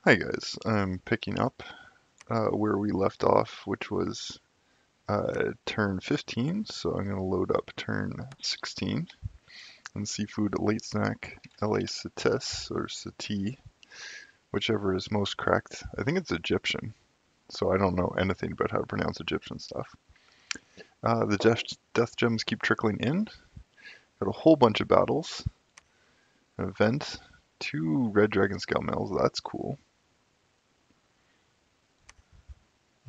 Hi guys, I'm picking up where we left off, which was turn 15, so I'm going to load up turn 16 and seafood late snack LA Satis or Sati, whichever is most correct. I think it's Egyptian, so I don't know anything about how to pronounce Egyptian stuff. The death gems keep trickling in. Got a whole bunch of battles, an event, 2 red dragon scale medals, that's cool.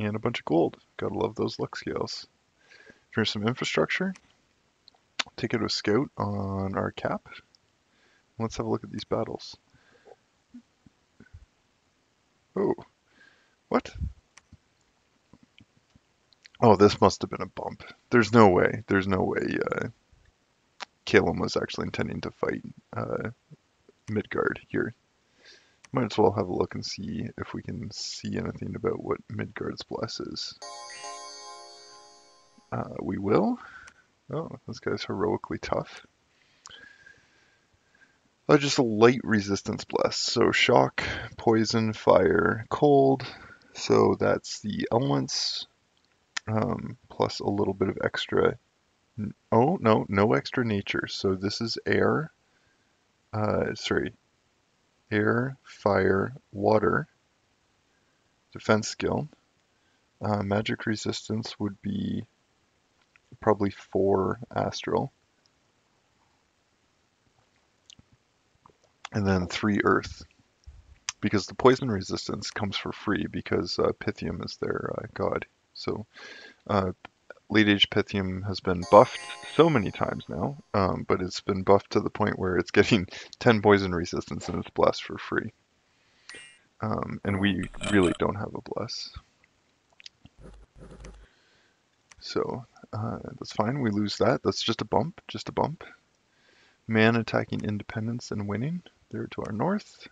And a bunch of gold. Gotta love those luck scales. Here's some infrastructure. Take out a scout on our cap. Let's have a look at these battles. Oh, what? Oh, this must have been a bump. There's no way. There's no way Caelum was actually intending to fight Midgard here. Might as well have a look and see if we can see anything about what Midgard's bless is. We will. Oh, this guy's heroically tough. Just a light resistance bless. So shock, poison, fire, cold. So that's the elements plus a little bit of extra. Oh, no, no extra nature. So this is air. Sorry. Air, fire, water. Defense skill. Magic resistance would be probably 4 astral. And then 3 earth. Because the poison resistance comes for free because Pythium is their god. So Late Age Pythium has been buffed so many times now, but it's been buffed to the point where it's getting 10 poison resistance and it's blessed for free. And we really don't have a bless. So that's fine, we lose that. That's just a bump, just a bump. Man attacking independence and winning, there to our north.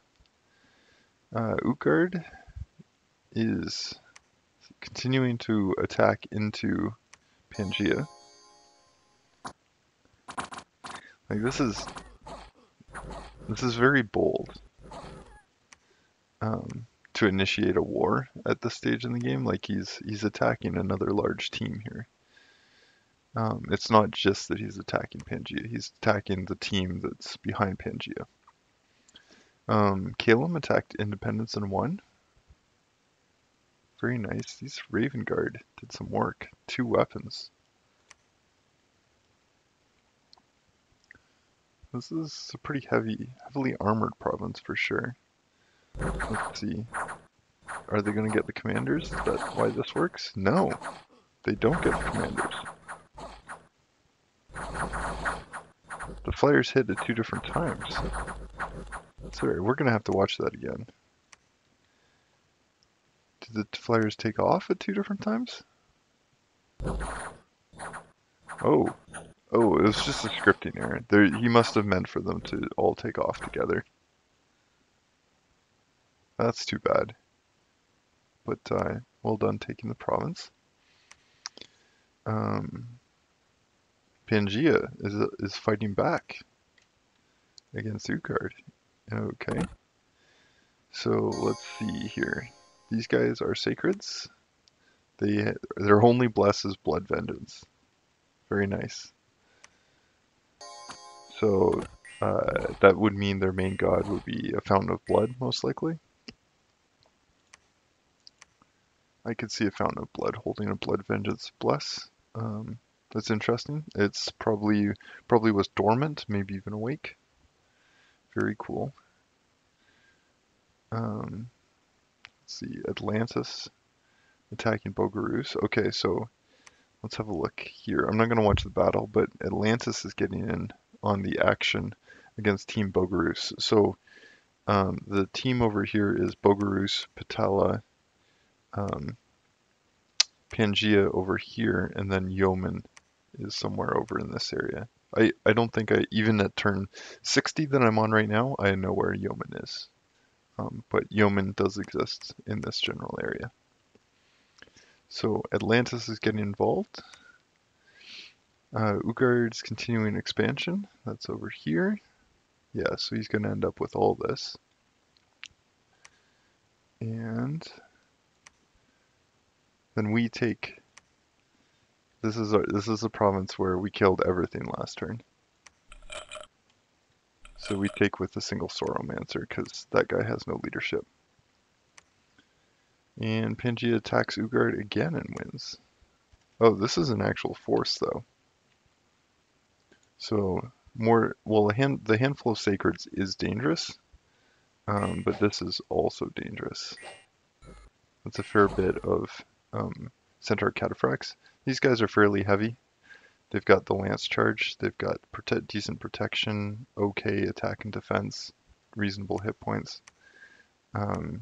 Ugard is continuing to attack into Pangaea. Like this is very bold to initiate a war at this stage in the game. Like he's attacking another large team here. It's not just that he's attacking Pangaea; he's attacking the team that's behind Pangaea. Caelum attacked Independence and won. Very nice. These Raven Guard did some work. 2 weapons. This is a pretty heavily armored province for sure. Let's see. Are they going to get the commanders? Is that why this works? No, they don't get the commanders. The flyers hit at 2 different times. That's alright, we're going to have to watch that again. Did the flyers take off at 2 different times? Oh. Oh, it was just a scripting error. He must have meant for them to all take off together. That's too bad. But well done taking the province. Pangaea is fighting back against Ugard. Okay. So let's see here. These guys are sacreds. Their only bless is blood vengeance. Very nice. So that would mean their main god would be a fountain of blood, most likely. I could see a fountain of blood holding a blood vengeance bless. That's interesting. It's probably was dormant, maybe even awake. Very cool. Let's see, Atlantis attacking Bogoroos. Okay, so let's have a look here. I'm not going to watch the battle, but Atlantis is getting in on the action against Team Bogoroos. So the team over here is Bogoroos, Patala, Pangaea over here, and then Yeoman is somewhere over in this area. I don't think even at turn 60 that I'm on right now, I know where Yeoman is. But Yeoman does exist in this general area. So Atlantis is getting involved. Ugard's continuing expansion. That's over here. Yeah, so he's going to end up with all this. And then we take, this is a province where we killed everything last turn. So we take with a single Sauromancer because that guy has no leadership. And Pangea attacks Ugard again and wins. Oh, this is an actual force though. So more, well, the handful of sacreds is dangerous, but this is also dangerous. That's a fair bit of Centaur Cataphracts. These guys are fairly heavy. They've got the lance charge. They've got decent protection, okay attack and defense, reasonable hit points,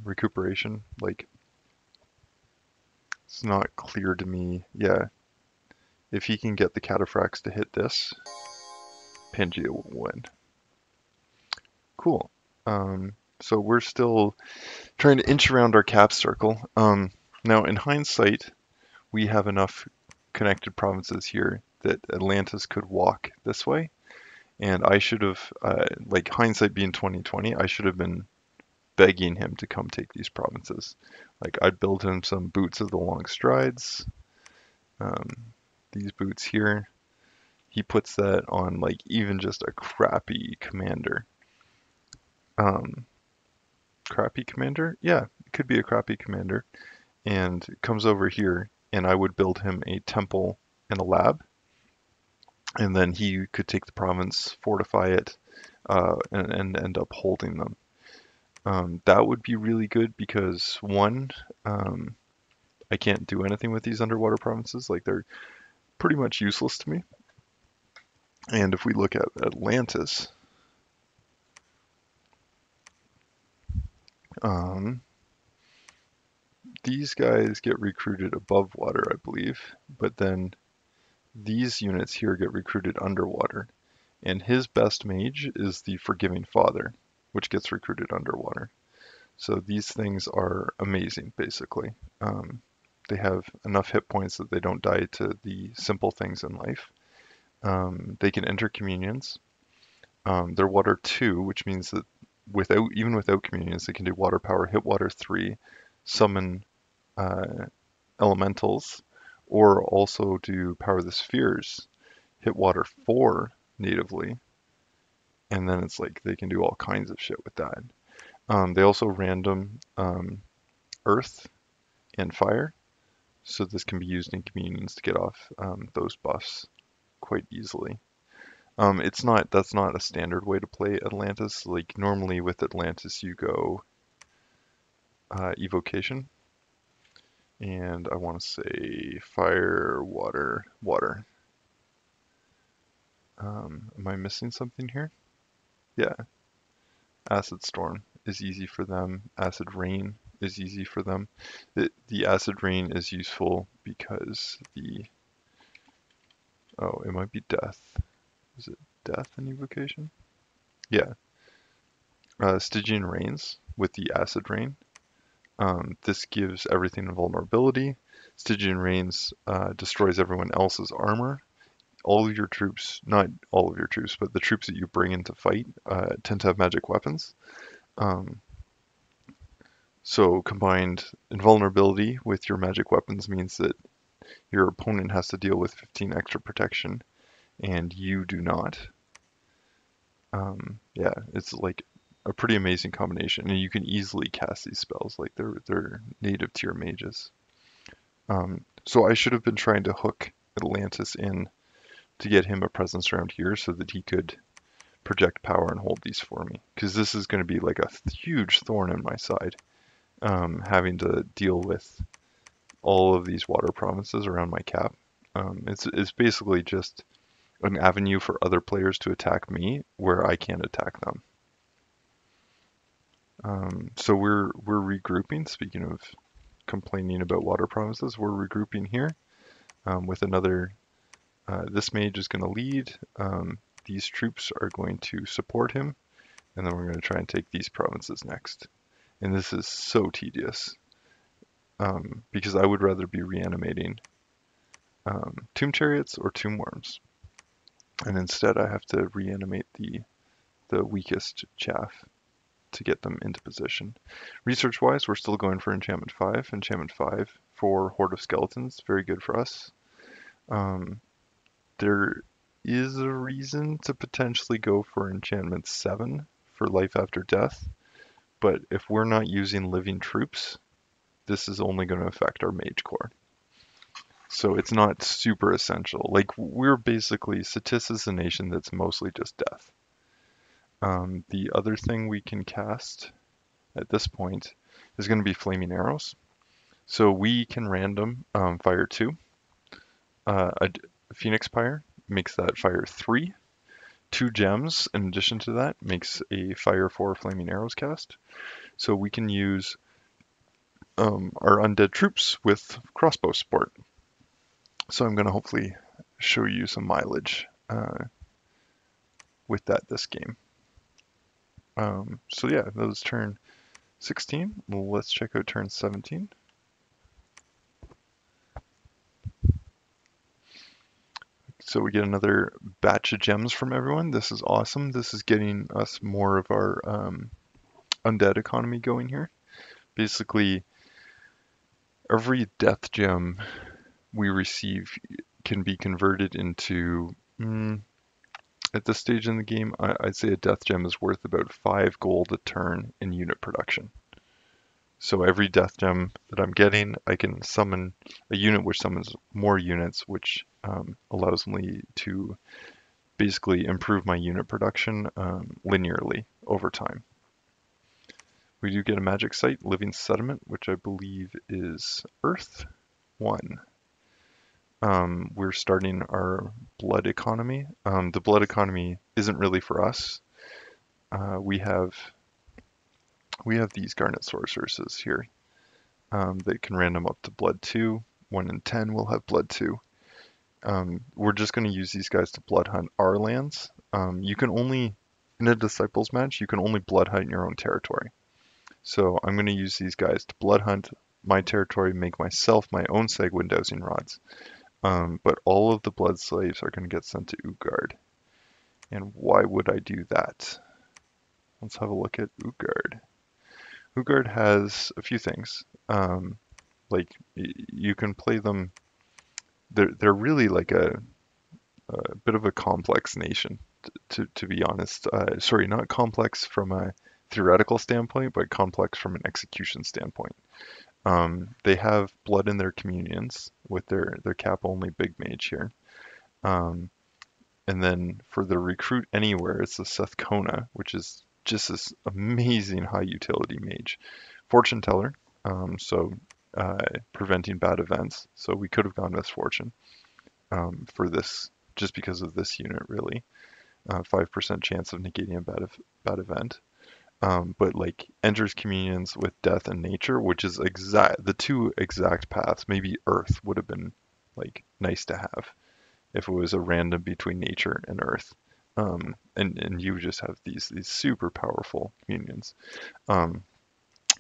recuperation. Like, it's not clear to me. Yeah, if he can get the Cataphracts to hit this, Pangea will win. Cool. So we're still trying to inch around our cap circle. Now, in hindsight, we have enough connected provinces here that Atlantis could walk this way. And I should have, like hindsight being 2020, I should have been begging him to come take these provinces. Like I'd build him some boots of the long strides. These boots here. He puts that on like even just a crappy commander. Crappy commander? Yeah, it could be a crappy commander. And comes over here, and I would build him a temple and a lab. And then he could take the province, fortify it, and end up holding them. That would be really good because one, I can't do anything with these underwater provinces. Like they're pretty much useless to me. And if we look at Atlantis, these guys get recruited above water, I believe, but then these units here get recruited underwater. And his best mage is the Forgiving Father, which gets recruited underwater. So these things are amazing, basically. They have enough hit points that they don't die to the simple things in life. They can enter communions. They're water 2, which means that even without communions, they can do water power, hit water 3, summon elementals, or also do power the spheres, hit water 4 natively, and then it's like they can do all kinds of shit with that. They also random earth and fire, so this can be used in communions to get off those buffs quite easily. That's not a standard way to play Atlantis. Like normally with Atlantis you go evocation, and I want to say fire, water, water. Am I missing something here? Yeah, acid storm is easy for them. Acid rain is easy for them. The acid rain is useful because it might be death. Is it death in evocation? Yeah. Stygian rains with the acid rain. This gives everything invulnerability. Stygian rains destroys everyone else's armor. All of your troops, not all of your troops, but the troops that you bring into fight tend to have magic weapons. So combined invulnerability with your magic weapons means that your opponent has to deal with 15 extra protection, and you do not. Yeah, it's like a pretty amazing combination, and you can easily cast these spells. Like they're native to your mages. So I should have been trying to hook Atlantis in to get him a presence around here so that he could project power and hold these for me. Because this is going to be like a huge thorn in my side, having to deal with all of these water provinces around my cap. It's basically just an avenue for other players to attack me where I can't attack them. So we're regrouping. Speaking of complaining about water provinces, we're regrouping here with another. This mage is going to lead. These troops are going to support him, and then we're going to try and take these provinces next. And this is so tedious because I would rather be reanimating tomb chariots or tomb worms, and instead I have to reanimate the weakest chaff to get them into position. Research-wise, we're still going for Enchantment 5. Enchantment 5 for Horde of Skeletons, very good for us. There is a reason to potentially go for Enchantment 7 for Life After Death, but if we're not using living troops, this is only going to affect our Mage Corps. So it's not super essential. Like, we're basically, Satis is a nation that's mostly just death. The other thing we can cast at this point is going to be Flaming Arrows. So we can random fire 2. A Phoenix Pyre makes that fire 3. 2 gems in addition to that makes a fire 4 Flaming Arrows cast. So we can use our undead troops with crossbow support. So I'm going to hopefully show you some mileage with that this game. So yeah, that was turn 16. Well, let's check out turn 17. So we get another batch of gems from everyone. This is awesome. This is getting us more of our undead economy going here. Basically, every death gem we receive can be converted into, at this stage in the game, I'd say a death gem is worth about 5 gold a turn in unit production. So every death gem that I'm getting, I can summon a unit which summons more units, which allows me to basically improve my unit production linearly over time. We do get a magic site, Living Sediment, which I believe is Earth 1. We're starting our blood economy. The blood economy isn't really for us. We have these Garnet Sorceresses here. They can random up to blood 2. 1 in 10 will have blood 2. We're just going to use these guys to blood hunt our lands. You can only, in a Disciples match, you can only blood hunt your own territory. So I'm going to use these guys to blood hunt my territory, make myself my own Seguin Dowsing Rods. But all of the blood slaves are going to get sent to Ugard. And why would I do that? Let's have a look at Ugard. Ugard has a few things. Like, you can play them. They're really like a bit of a complex nation, to be honest. Sorry, not complex from a theoretical standpoint, but complex from an execution standpoint. They have blood in their communions with their cap-only big mage here. And then for the recruit anywhere, it's the Seth Kona, which is just this amazing high utility mage. Fortune Teller, so preventing bad events. So we could have gone Misfortune for this, just because of this unit, really. 5% chance of negating a bad event. But like enters communions with death and nature, which is the 2 exact paths. Maybe Earth would have been like nice to have if it was a random between nature and Earth. And you just have these super powerful communions. And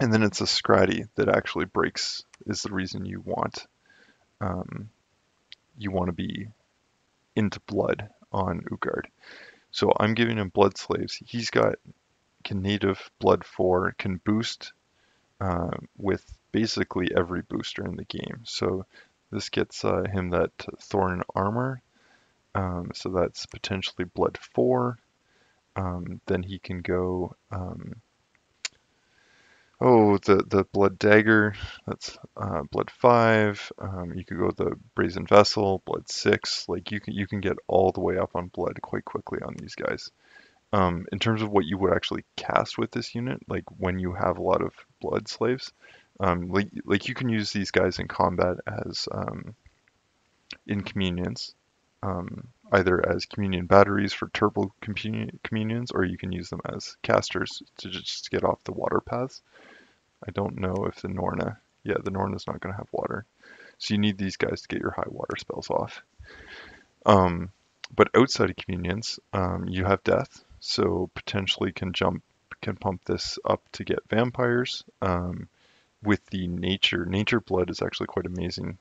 then it's a Scratty that actually breaks, is the reason you want to be into blood on Ugard. So I'm giving him blood slaves. He's got can native blood 4, can boost with basically every booster in the game. So this gets him that Thorn Armor. So that's potentially blood 4. Then he can go, the Blood Dagger, that's blood 5. You could go the Brazen Vessel, blood 6. Like you can get all the way up on blood quite quickly on these guys. In terms of what you would actually cast with this unit, like when you have a lot of blood slaves, like you can use these guys in combat as in communions, either as communion batteries for turbo communions, or you can use them as casters to just get off the water paths. I don't know if the Norna, the Norna's not going to have water, so you need these guys to get your high water spells off. But outside of communions, you have death. So potentially can pump this up to get vampires. With the nature blood is actually quite amazing,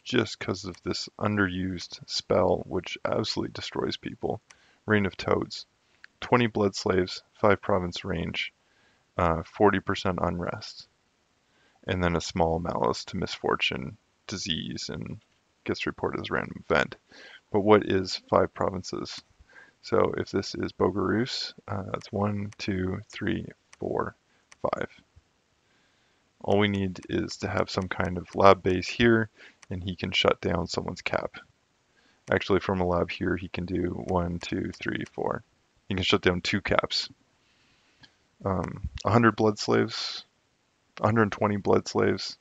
just because of this underused spell, which absolutely destroys people. Reign of Toads, 20 blood slaves, 5 province range. 40% unrest, and then a small malice to misfortune, disease, and gets reported as a random event. But what is 5 provinces? So if this is Bogoroos, that's 1, 2, 3, 4, 5. All we need is to have some kind of lab base here, and he can shut down someone's cap. Actually, from a lab here, he can do 1, 2, 3, 4. He can shut down 2 caps. 100 blood slaves, 120 blood slaves,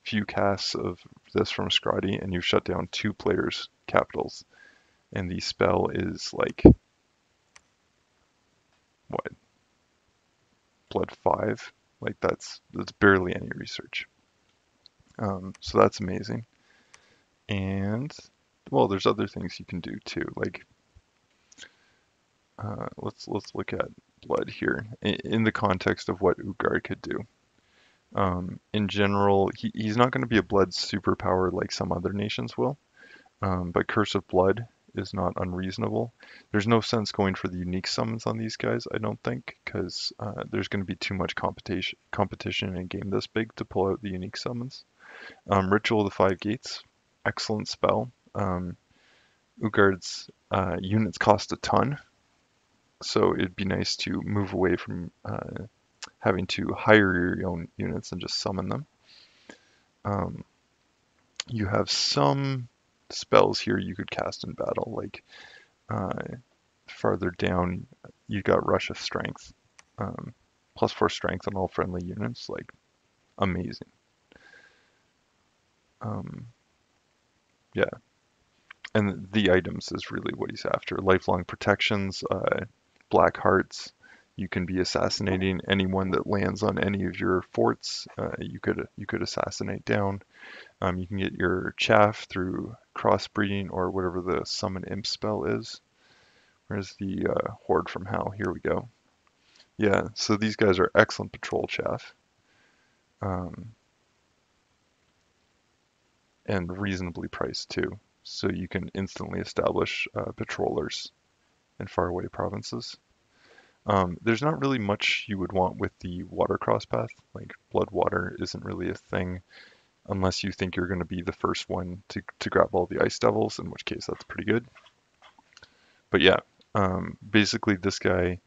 few casts of this from Scrotty, and you shut down 2 players' capitals. And the spell is like, what? Blood 5? Like that's barely any research. So that's amazing. And well, there's other things you can do too. Like let's look at blood here in the context of what Ugard could do. In general, he's not going to be a blood superpower like some other nations will, but Curse of Blood is not unreasonable. There's no sense going for the unique summons on these guys, I don't think, because there's going to be too much competition in a game this big to pull out the unique summons. Ritual of the 5 Gates, excellent spell. Ugard's units cost a ton, so it'd be nice to move away from having to hire your own units and just summon them. You have some spells here you could cast in battle, like farther down you got Rush of Strength, +4 strength on all friendly units, like amazing. Yeah, and the items is really what he's after. Lifelong protections, black hearts. You can be assassinating anyone that lands on any of your forts. You could assassinate down. You can get your chaff through crossbreeding or whatever the summon imp spell is. Where's the horde from hell? Here we go. Yeah, so these guys are excellent patrol chaff. And reasonably priced too. So you can instantly establish patrollers in faraway provinces. There's not really much you would want with the water crosspath. Like blood water isn't really a thing unless you think you're going to be the first one to grab all the ice devils, in which case that's pretty good. But yeah, basically this guy,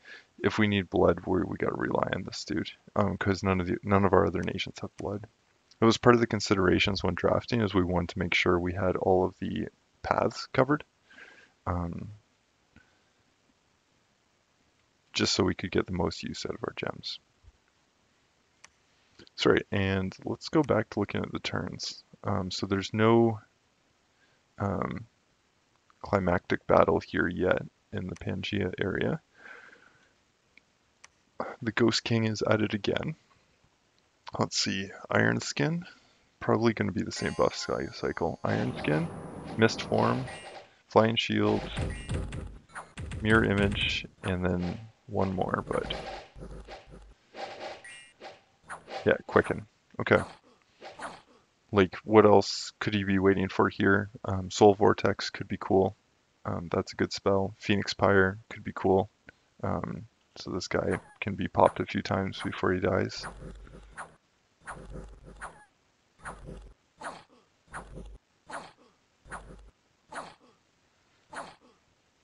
if we need blood, we got to rely on this dude, because none of our other nations have blood. It was part of the considerations when drafting, is we wanted to make sure we had all of the paths covered, just so we could get the most use out of our gems. Sorry, and let's go back to looking at the turns. So there's no climactic battle here yet in the Pangea area. The Ghost King is at it again. Let's see, Iron Skin, probably going to be the same buff cycle. Iron Skin, Mist Form, Flying Shield, Mirror Image, and then one more, but yeah, Quicken. Okay. Like, what else could you be waiting for here? Soul Vortex could be cool. That's a good spell. Phoenix Pyre could be cool. So this guy can be popped a few times before he dies.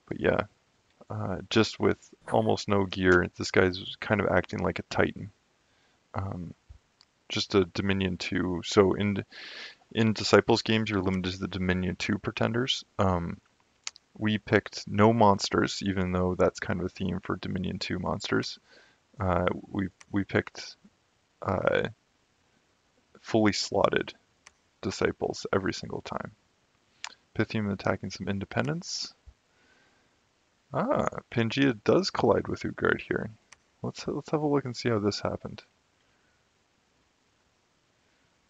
But yeah, just with almost no gear, this guy's kind of acting like a Titan. Just a Dominion 2. So in Disciples games, you're limited to the Dominion 2 pretenders. We picked no monsters, even though that's kind of a theme for Dominion 2 monsters. We picked fully slotted Disciples every single time. Pythium attacking some independents. Pangea does collide with Ugard here. Let's have a look and see how this happened.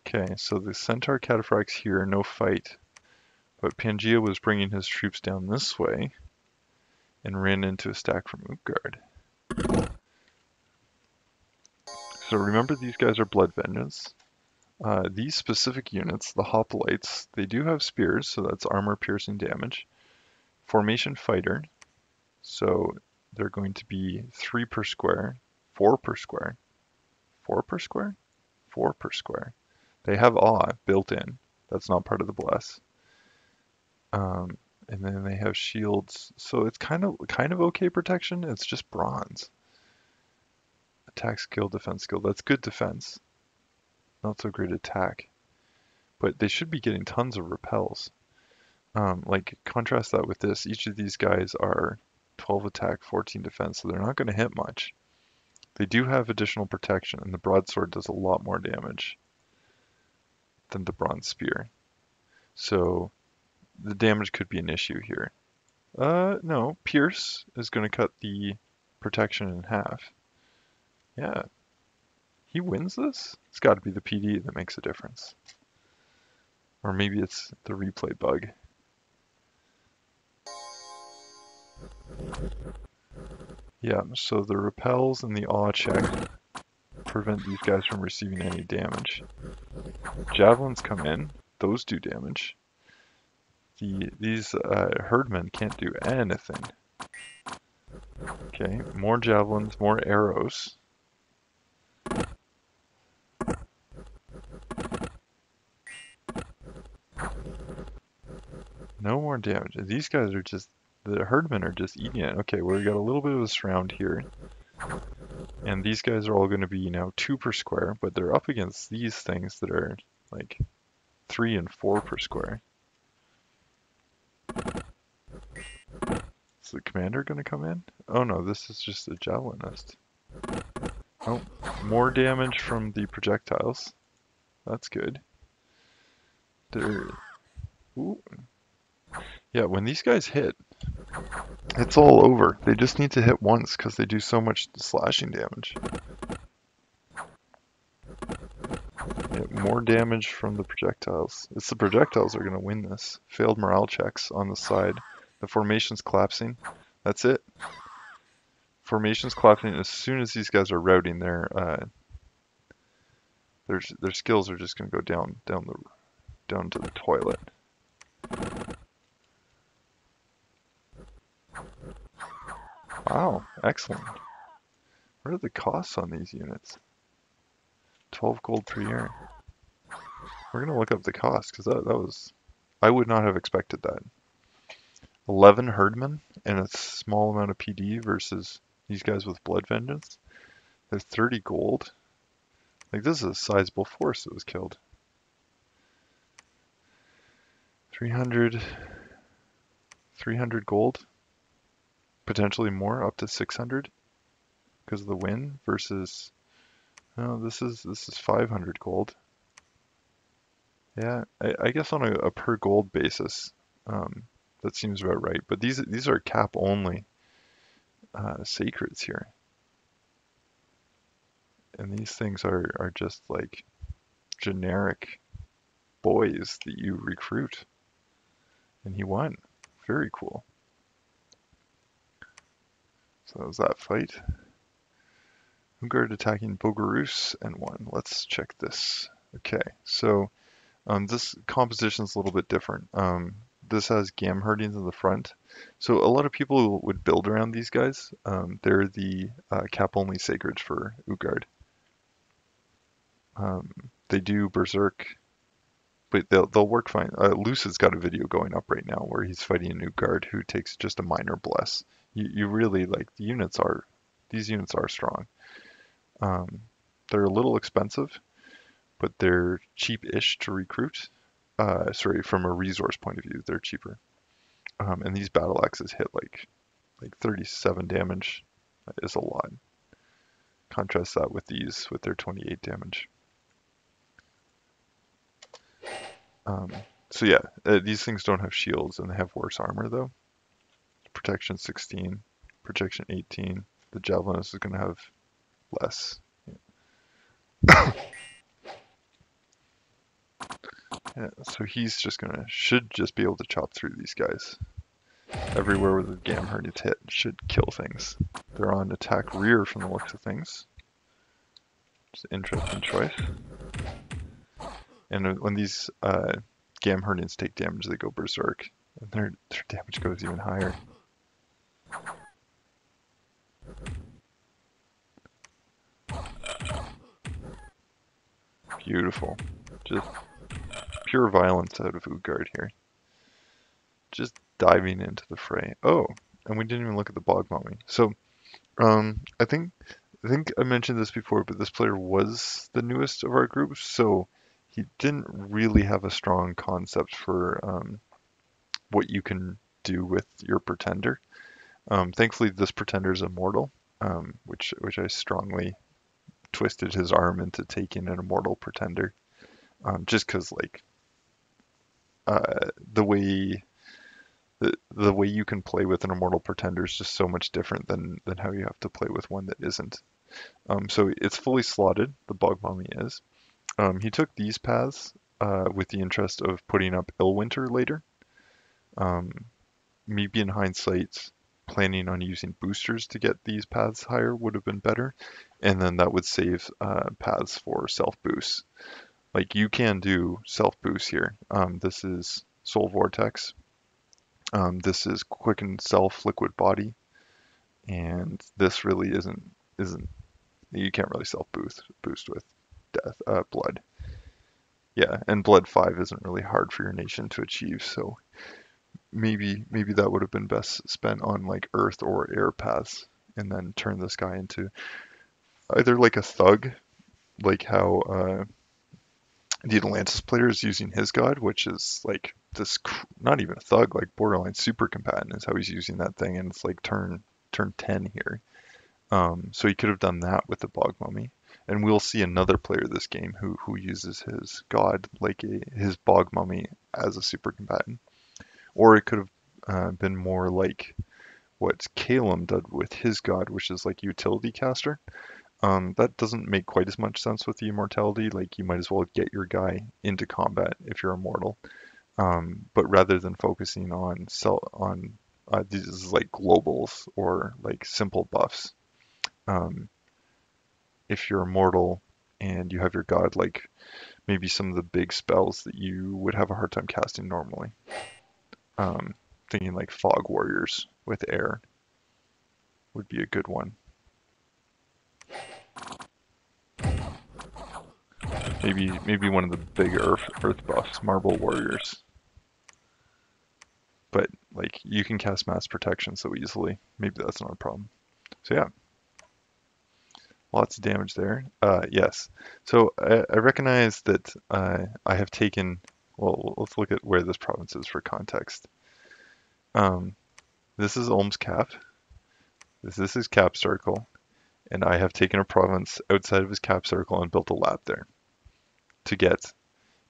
Okay, so the Centaur Cataphracts here, no fight. But Pangea was bringing his troops down this way and ran into a stack from Ugard. So remember, these guys are Blood Vengeance. These specific units, the Hoplites, they do have spears, so that's armor piercing damage. Formation Fighter, so they're going to be 3 per square, 4 per square. 4 per square? 4 per square. They have awe built in. That's not part of the bless. And then they have shields, so it's kind of okay protection. It's just bronze. Attack skill, defense skill. That's good defense. Not so great attack. But they should be getting tons of repels. Like contrast that with this. Each of these guys are 12 attack, 14 defense, so they're not going to hit much. They do have additional protection, and the broadsword does a lot more damage than the bronze spear. So the damage could be an issue here. No, Pierce is going to cut the protection in half. Yeah. He wins this? It's got to be the PD that makes a difference. Or maybe it's the replay bug. Yeah, so the repels and the awe check prevent these guys from receiving any damage. Javelins come in, those do damage. These herdmen can't do anything. Okay, more javelins, more arrows. No more damage. These guys are just, the herdmen are just eating it. Okay, well, we got a little bit of a surround here. And these guys are all going to be now 2 per square, but they're up against these things that are like 3 and 4 per square. Is the commander going to come in? Oh no, this is just a javelinist. Oh, more damage from the projectiles. That's good. Ooh. Yeah, when these guys hit, it's all over. They just need to hit once because they do so much slashing damage. Yeah, more damage from the projectiles. It's the projectiles that are going to win this. Failed morale checks on the side. The formation's collapsing. That's it. Formation's collapsing as soon as these guys are routing. Their skills are just going to go down to the toilet. Wow, excellent. What are the costs on these units? 12 gold per year. We're going to look up the cost because that was, I would not have expected that. 11 herdmen and a small amount of PD versus these guys with blood vengeance. They're 30 gold. Like, this is a sizable force that was killed. 300 gold. Potentially more, up to 600 because of the win versus, no, this is 500 gold. Yeah, I guess on a per gold basis, that seems about right. But these are cap only sacreds here, and these things are just like generic boys that you recruit. And he won. Very cool. So that was that fight. Ugard attacking Bogoroos and won. Let's check this. Okay, so this composition is a little bit different. This has Gamherdings in the front. So a lot of people would build around these guys. They're the cap-only sacreds for Ugard. They do Berserk, but they'll work fine. Lucid's got a video going up right now where he's fighting a Ugard who takes just a minor bless. You really, like, these units are strong. They're a little expensive, but they're cheap-ish to recruit. Sorry, from a resource point of view, they're cheaper. And these battle axes hit like 37 damage. That is a lot. Contrast that with these, with their 28 damage. So yeah, these things don't have shields and they have worse armor though. Protection 16, protection 18. The javelinist is going to have less. Yeah, so he's should just be able to chop through these guys. Everywhere where the Gamherdings hit should kill things. They're on attack rear from the looks of things. It's an interesting choice. And when these Gamherdings take damage, they go berserk. And their damage goes even higher. Beautiful. Just pure violence out of Ugard here. Just diving into the fray. Oh, and we didn't even look at the bog mummy. So, I think I mentioned this before, but this player was the newest of our group, so he didn't really have a strong concept for what you can do with your pretender. Thankfully, this pretender is immortal, which I strongly twisted his arm into taking an immortal pretender, just because like the way the way you can play with an immortal pretender is just so much different than how you have to play with one that isn't. So it's fully slotted. The bog mummy is. He took these paths with the interest of putting up Illwinter later. Um, Maybe in hindsight, planning on using boosters to get these paths higher would have been better, and then that would save paths for self boosts. Like you can do self boosts here. This is Soul Vortex. This is Quicken Self Liquid Body, and this really isn't you can't really self boost with blood. Yeah, and blood 5 isn't really hard for your nation to achieve, so maybe that would have been best spent on like earth or air paths, and then turn this guy into either like a thug, like how the Atlantis player is using his god, which is like this not even a thug, like borderline super combatant is how he's using that thing, and it's like turn 10 here. So he could have done that with the bog mummy, and we'll see another player this game who uses his god like his bog mummy as a super combatant, or it could have been more like what Caelum did with his god, which is like utility caster. That doesn't make quite as much sense with the immortality. Like you might as well get your guy into combat if you're immortal. But rather than focusing on these like globals or like simple buffs, um, if you're immortal and you have your god, like maybe some of the big spells that you would have a hard time casting normally. Thinking like fog warriors with air would be a good one. Maybe one of the big earth buffs, marble warriors. But like you can cast mass protection so easily. Maybe that's not a problem. So yeah, lots of damage there. Yes. So I recognize that I have taken. Well, let's look at where this province is for context. This is Ulm's cap. This is cap circle, and I have taken a province outside of his cap circle and built a lab there to get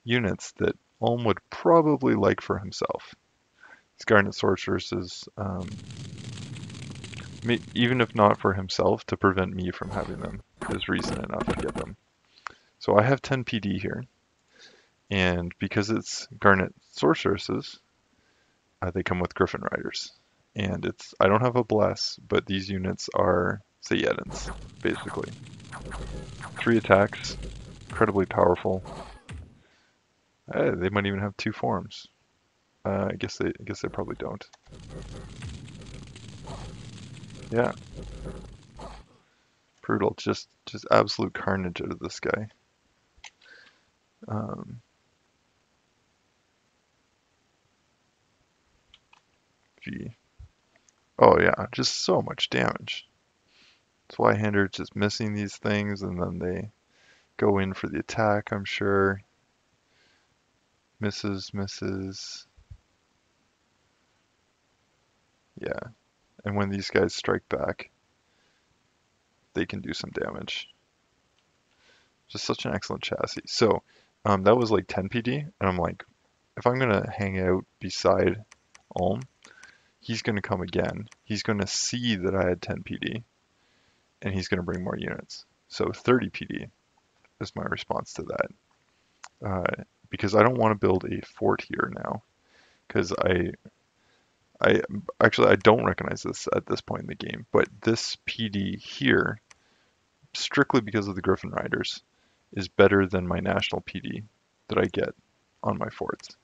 units that Ulm would probably like for himself. These Garnet Sorceresses, even if not for himself, to prevent me from having them, is reason enough to get them. So I have 10 PD here, and because it's Garnet Sorceresses, they come with Griffin Riders. And I don't have a Bless, but these units are Saiyedins, basically. 3 attacks, incredibly powerful. They might even have 2 forms. I guess they probably don't. Yeah. Brutal, just absolute carnage out of this guy. Gee. Oh yeah, just so much damage. Zweihander just missing these things, and then they go in for the attack, I'm sure. Misses. Yeah. And when these guys strike back, they can do some damage. Just such an excellent chassis. So that was like 10 PD, and I'm like, if I'm gonna hang out beside Ulm, he's gonna come again. He's gonna see that I had 10 PD, and he's gonna bring more units. So 30 PD is my response to that. Because I don't want to build a fort here now, because I don't recognize this at this point in the game, but this PD here, strictly because of the Griffin Riders, is better than my national PD that I get on my forts.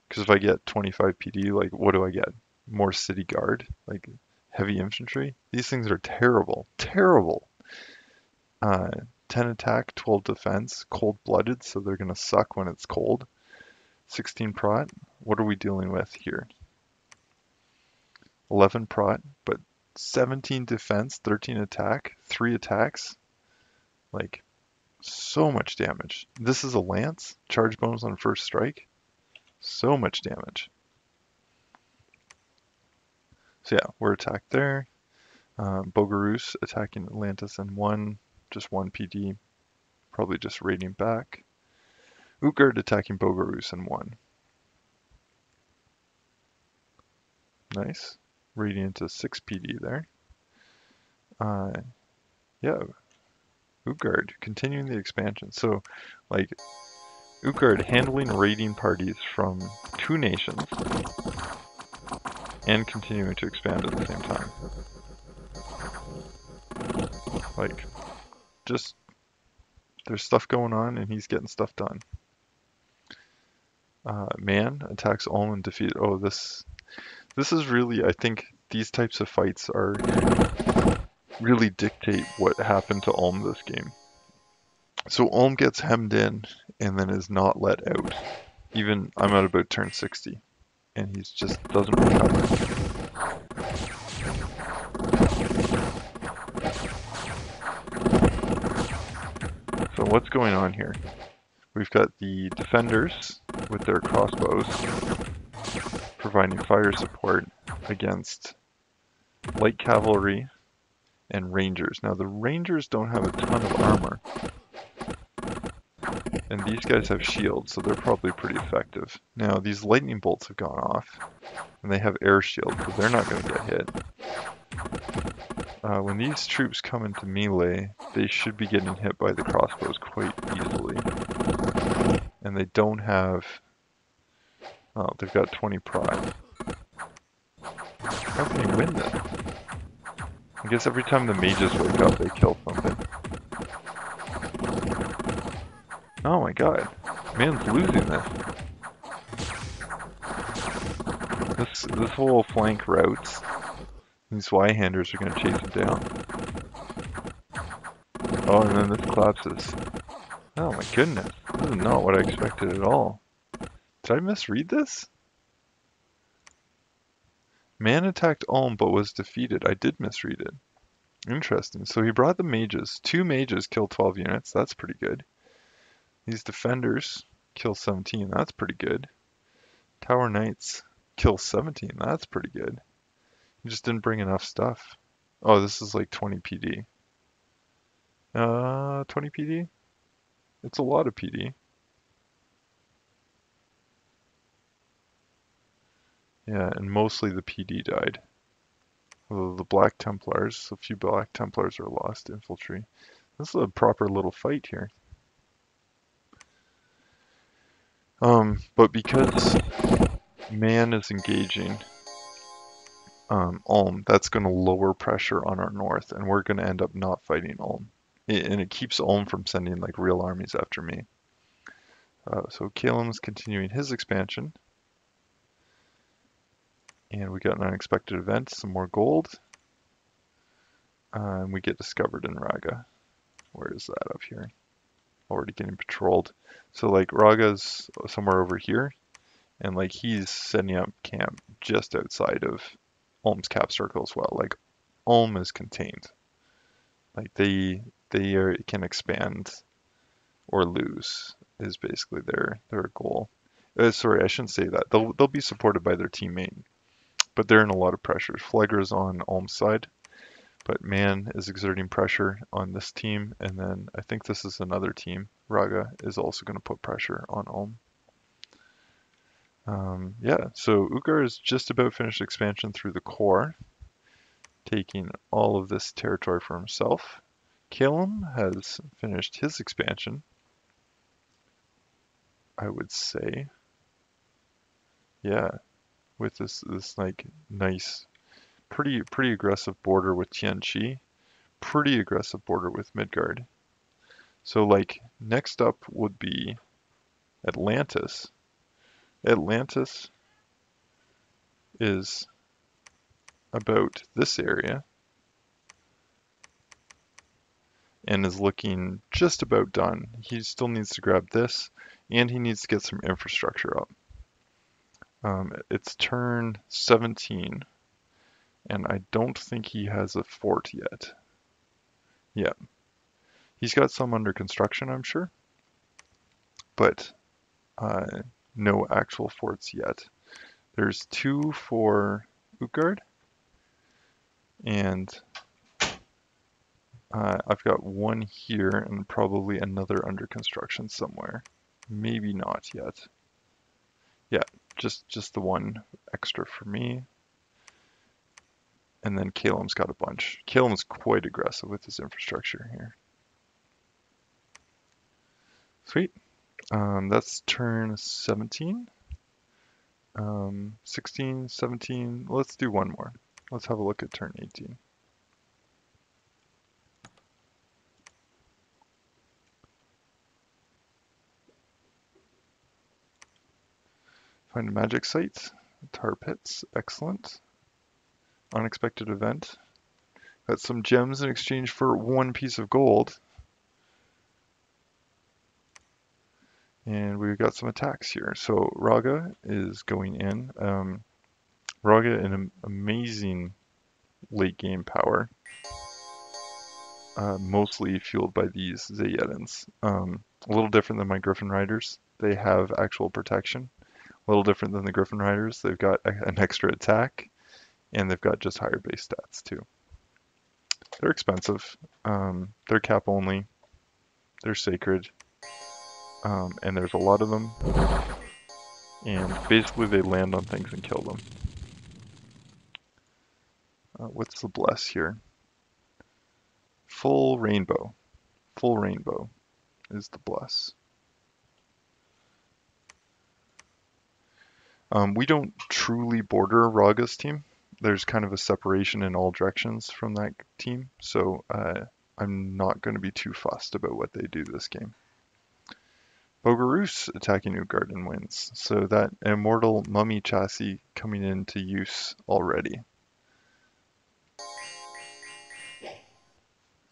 Because if I get 25 PD, like what do I get? More city guard, like heavy infantry. These things are terrible to 10 attack, 12 defense, cold-blooded, so they're going to suck when it's cold. 16 prot. What are we dealing with here? 11 prot, but 17 defense, 13 attack, 3 attacks. Like, so much damage. This is a lance. Charge bonus on first strike. So much damage. So yeah, we're attacked there. Bogoroos attacking Atlantis and just 1 PD. Probably just raiding back. Ugard attacking Bogoroos and 1. Nice. Raiding into 6 PD there. Yeah, Ugard continuing the expansion. So, like, Ugard handling raiding parties from 2 nations and continuing to expand at the same time. Like, just, there's stuff going on and he's getting stuff done. Man attacks Ulm and defeated. Oh, this is really, I think these types of fights are really dictate what happened to Ulm this game. So Ulm gets hemmed in and then is not let out. Even I'm at about turn 60 and he's just doesn't recover. So what's going on here? We've got the defenders with their crossbows providing fire support against light cavalry and rangers. Now the rangers don't have a ton of armor, and these guys have shields, so they're probably pretty effective. Now these lightning bolts have gone off, and they have air shields, so they're not going to get hit. When these troops come into melee, they should be getting hit by the crossbows quite easily. And they don't have... Oh, they've got 20 pride. How can you win this? I guess every time the mages wake up, they kill something. Oh my god. Man's losing this. This whole flank routes. These Y-handers are going to chase him down. Oh, and then this collapses. Oh my goodness. This is not what I expected at all. Did I misread this? Man attacked Ulm but was defeated. I did misread it. Interesting. So he brought the mages. 2 mages kill 12 units. That's pretty good. These defenders kill 17. That's pretty good. Tower Knights kill 17. That's pretty good. He just didn't bring enough stuff. Oh, this is like 20 PD. 20 PD? It's a lot of PD. Yeah, and mostly the PD died. Although the Black Templars, a few Black Templars are lost infantry. This is a proper little fight here. But because Man is engaging Ulm, that's going to lower pressure on our north, and we're going to end up not fighting Ulm. And it keeps Ulm from sending like real armies after me. So Caelum's continuing his expansion. And we got an unexpected event, some more gold. And we get discovered in Raga. Where is that up here? Already getting patrolled. So like Raga's somewhere over here. And like he's setting up camp just outside of Ulm's cap circle as well. Like Ulm is contained. Like they can expand or lose is basically their goal. Sorry, I shouldn't say that. They'll be supported by their teammate. But they're in a lot of pressure. Flagra's on Ulm's side, but Man is exerting pressure on this team, and then I think this is another team. Raga is also going to put pressure on Ulm. Yeah, so Ugard is just about finished expansion through the core, taking all of this territory for himself. Caelum has finished his expansion, I would say. Yeah. With this like nice, pretty aggressive border with Tianqi, pretty aggressive border with Midgard. So like next up would be Atlantis. Atlantis is about this area, and is looking just about done. He still needs to grab this, and he needs to get some infrastructure up. It's turn 17, and I don't think he has a fort yet. Yeah, he's got some under construction, I'm sure, but no actual forts yet. There's 2 for Ugard, and I've got 1 here and probably another under construction somewhere. Maybe not yet. Yeah, just the 1 extra for me. And then Caelum's got a bunch. Caelum's quite aggressive with his infrastructure here. Sweet. That's turn 17. 16, 17. Let's do 1 more. Let's have a look at turn 18. Find a magic site. Tar pits. Excellent. Unexpected event. Got some gems in exchange for 1 piece of gold. And we've got some attacks here. So Raga is going in. Raga, an amazing late game power. Mostly fueled by these Zayedans. A little different than my Griffin Riders. They have actual protection. A little different than the Griffin Riders. They've got an extra attack, and they've got just higher base stats too. They're expensive. They're cap only. They're sacred. And there's a lot of them. And basically they land on things and kill them. What's the bless here? Full rainbow. Full rainbow is the bless. We don't truly border Raga's team. There's kind of a separation in all directions from that team, so I'm not going to be too fussed about what they do this game. Bogoroos attacking Ugard and wins, so that immortal mummy chassis coming into use already.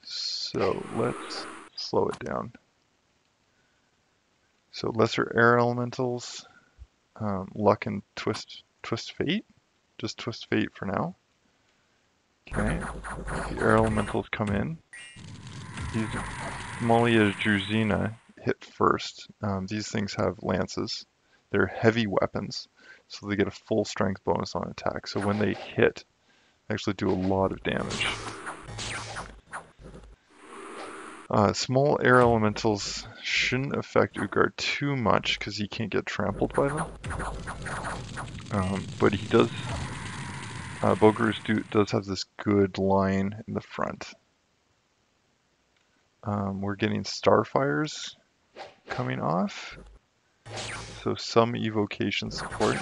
So let's slow it down. So lesser air elementals, luck and twist fate. Just twist fate for now. Okay, the air elementals come in. These Malia Druzina hit first. These things have lances. They're heavy weapons, so they get a full strength bonus on attack. So when they hit, they actually do a lot of damage. Small air elementals shouldn't affect Ugard too much because he can't get trampled by them. But he does. Bogoroos does have this good line in the front. We're getting starfires coming off, so some evocation support.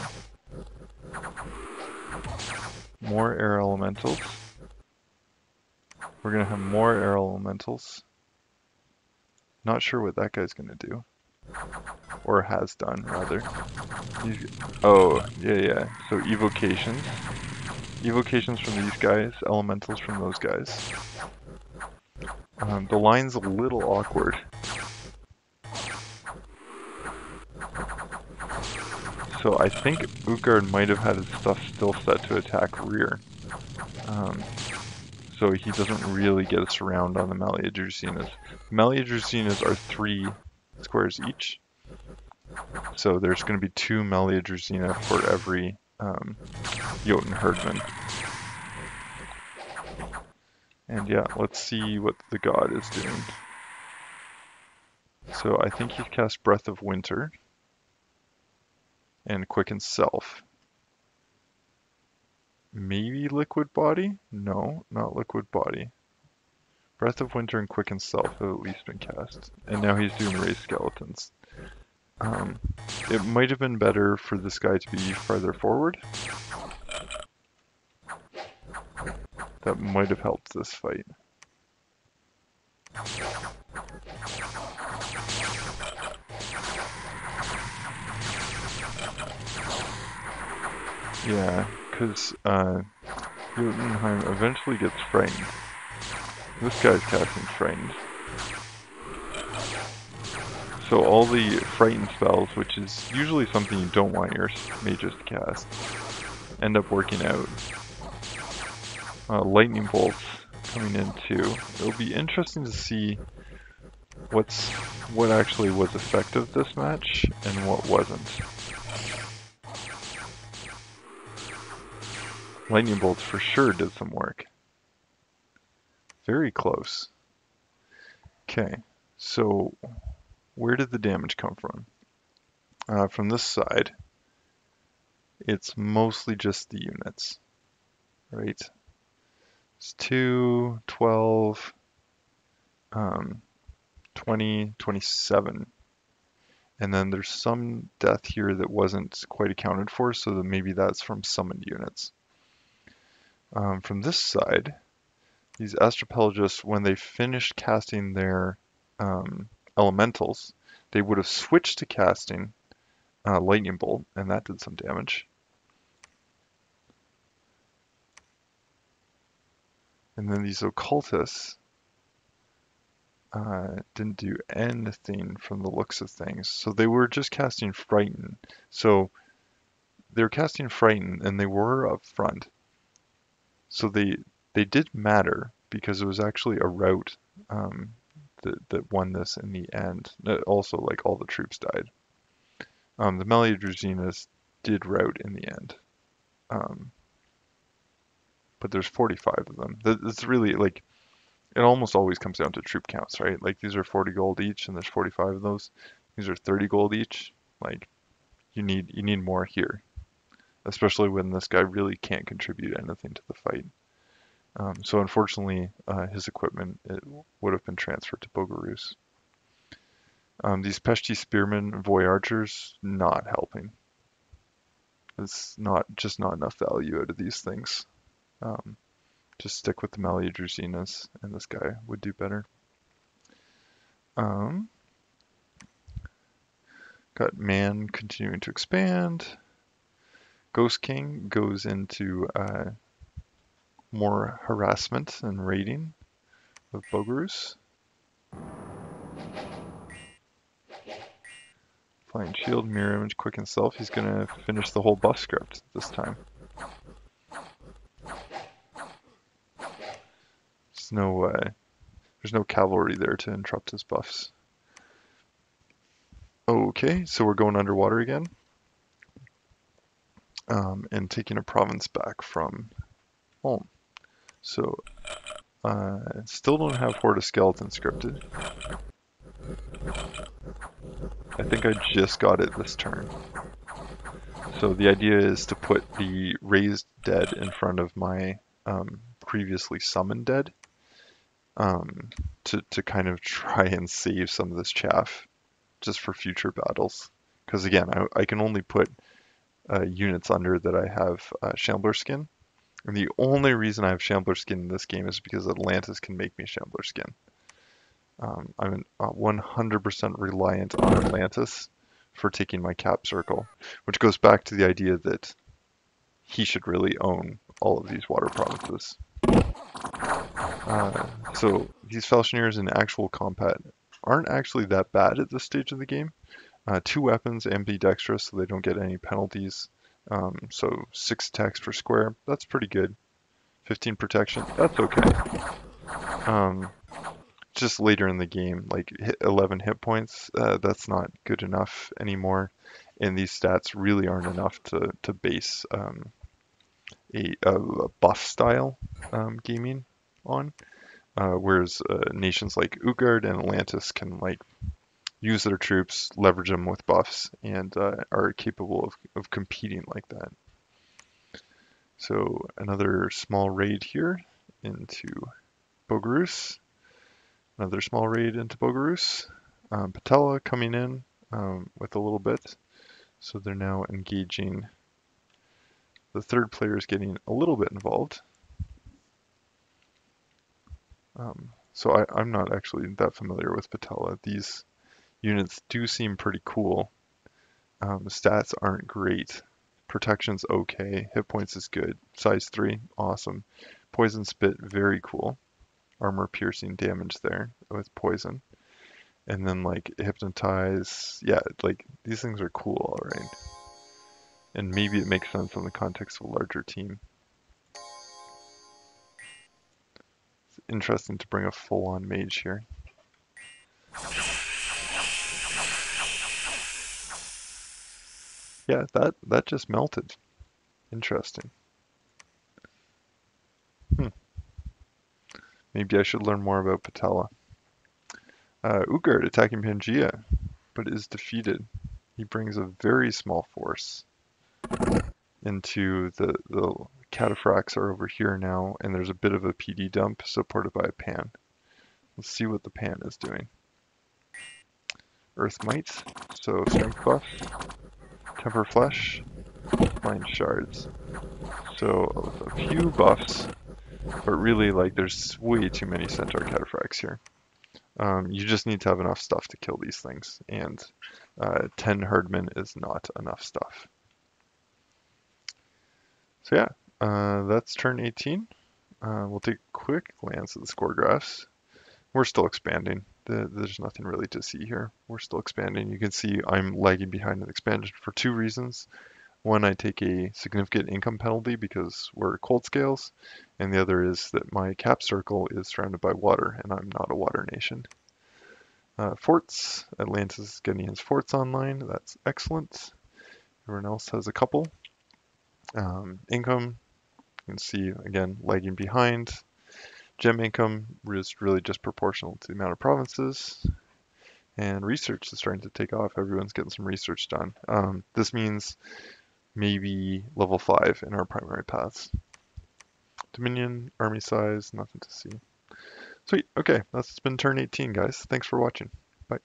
More air elementals. We're gonna have more air elementals. Not sure what that guy's gonna do, or has done rather. Oh yeah. So evocations from these guys, elementals from those guys. The line's a little awkward. So I think Ugard might have had his stuff still set to attack rear. So he doesn't really get a surround on the Malia Drusinas. Malia Drusinas are 3 squares each. So there's going to be 2 Malia Drusina for every Jotun Herdman. And yeah, let's see what the god is doing. So I think he's cast Breath of Winter and Quicken Self. Maybe Liquid Body? No, not Liquid Body. Breath of Winter and Quicken Self have at least been cast. And now he's doing Raised Skeletons. It might have been better for this guy to be farther forward. That might have helped this fight. Yeah, because Jotunheim eventually gets frightened. This guy's casting Frightened. So all the frightened spells, which is usually something you don't want your mages to cast, end up working out. Lightning bolts coming in too. It'll be interesting to see what actually was effective this match and what wasn't. Lightning bolts for sure did some work. Very close. Okay, so where did the damage come from? From this side, it's mostly just the units, right? It's 2, 12, 20, 27. And then there's some death here that wasn't quite accounted for, so that maybe that's from summoned units. From this side, these Astropelagists, when they finished casting their elementals, they would have switched to casting Lightning Bolt, and that did some damage. And then these Occultists didn't do anything from the looks of things. So they were just casting Frighten. So they were casting Frighten, and they were up front. So they did matter, because it was actually a rout that won this in the end. Also, like, all the troops died. The Meliadruzinas did rout in the end. But there's 45 of them. It's really, like, it almost always comes down to troop counts, right? Like, these are 40 gold each, and there's 45 of those. These are 30 gold each. Like, you need more here, especially when this guy really can't contribute anything to the fight. So unfortunately, his equipment would have been transferred to Bogoroos. These Peshti Spearmen, Voy Archers, not helping. It's just not enough value out of these things. Just stick with the Meliadruzinas, and this guy would do better. Got Man continuing to expand. Ghost King goes into more harassment and raiding of Bogoroos. Flying Shield, Mirror Image, Quicken Self. He's going to finish the whole buff script this time. There's no cavalry there to interrupt his buffs. Okay, so we're going underwater again. And taking a province back from home. So, still don't have Horde of Skeletons scripted. I think I just got it this turn. So the idea is to put the raised dead in front of my previously summoned dead, to kind of try and save some of this chaff just for future battles. Because again, I can only put units under that I have Shambler Skin. And the only reason I have Shambler Skin in this game is because Atlantis can make me Shambler Skin. I'm 100% reliant on Atlantis for taking my cap circle, which goes back to the idea that he should really own all of these water provinces. So these Falchineers in actual combat aren't actually that bad at this stage of the game. 2 weapons, ambidextrous, so they don't get any penalties. So 6 attacks per square, that's pretty good. 15 protection, that's okay. Just later in the game, like 11 hit points, that's not good enough anymore. And these stats really aren't enough to base a buff style gaming on. Whereas nations like Ugard and Atlantis can, like, use their troops, leverage them with buffs, and are capable of competing like that. So another small raid here into Bogoroos. Another small raid into Bogoroos. Patella coming in with a little bit. So they're now engaging. The third player is getting a little bit involved. So I'm not actually that familiar with Patella. These units do seem pretty cool. Stats aren't great. Protection's okay. Hit points is good. Size 3, awesome. Poison Spit, very cool. Armor piercing damage there with poison. And then like hypnotize. Yeah, like these things are cool, all right. And maybe it makes sense in the context of a larger team. It's interesting to bring a full-on mage here. Yeah, that just melted. Interesting. Hmm. Maybe I should learn more about Patella. Ugard attacking Pangea, but is defeated. He brings a very small force into the Cataphracts are over here now, and there's a bit of a PD dump supported by a Pan. Let's see what the Pan is doing. Earth Might, so strength buff, Temper Flesh, Mind Shards. So a few buffs, but really like there's way too many Centaur Cataphracts here. You just need to have enough stuff to kill these things, and 10 Herdmen is not enough stuff. So yeah, that's turn 18. We'll take a quick glance at the score graphs. We're still expanding. There's nothing really to see here. We're still expanding. You can see I'm lagging behind in expansion for two reasons. One, I take a significant income penalty because we're cold scales, and the other is that my cap circle is surrounded by water, and I'm not a water nation. Forts, Atlantis is getting his forts online. That's excellent. Everyone else has a couple. Income, you can see again lagging behind. Gem income is really just proportional to the amount of provinces. And research is starting to take off. Everyone's getting some research done. This means maybe level 5 in our primary paths. Dominion, army size, nothing to see. Sweet. Okay, that's been turn 18, guys. Thanks for watching. Bye.